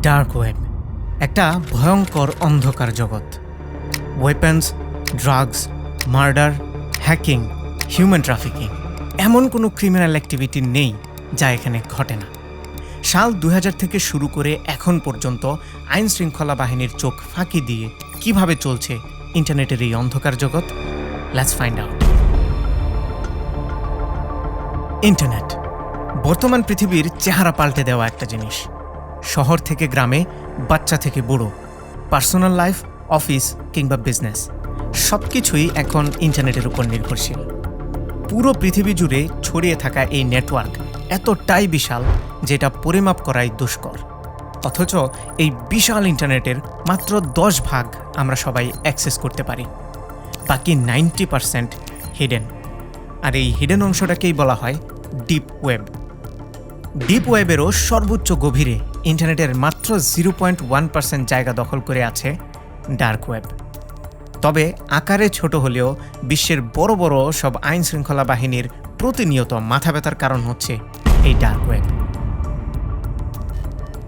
Dark web একটা ভয়ঙ্কর অন্ধকার জগৎ। Weapons, drugs, murder, hacking, human trafficking, এমন কোনো ক্রিমিনাল অ্যাক্টিভিটি নেই যা এখানে ঘটে না। সাল 2000 থেকে শুরু করে এখন পর্যন্ত আইন শৃঙ্খলা বাহিনীর চোখ ফাঁকি দিয়ে কিভাবে চলছে ইন্টারনেটের এই অন্ধকার জগৎ। Let's find out. ইন্টারনেট বর্তমান পৃথিবীর চেহারা পাল্টে দেওয়া একটা জিনিস। শহর থেকে গ্রামে, বাচ্চা থেকে বুড়ো, পার্সোনাল লাইফ, অফিস কিংবা বিজনেস, সব কিছুই এখন ইন্টারনেটের উপর নির্ভরশীল। পুরো পৃথিবী জুড়ে ছড়িয়ে থাকা এই নেটওয়ার্ক এতটাই বিশাল যেটা পরিমাপ করাই দুষ্কর। অথচ এই বিশাল ইন্টারনেটের মাত্র 10% আমরা সবাই অ্যাক্সেস করতে পারি। বাকি 90% হিডেন। আর এই হিডেন অংশটাকেই বলা হয় ডিপ ওয়েব। ডিপ ওয়েবেরও সর্বোচ্চ গভীরে ইন্টারনেটের মাত্র 0.1% জায়গা দখল করে আছে ডার্ক ওয়েব। তবে আকারে ছোট হলেও বিশ্বের বড় বড় সব আইন শৃঙ্খলা বাহিনীর প্রতিনিয়ত মাথা ব্যথার কারণ হচ্ছে এই ডার্ক ওয়েব।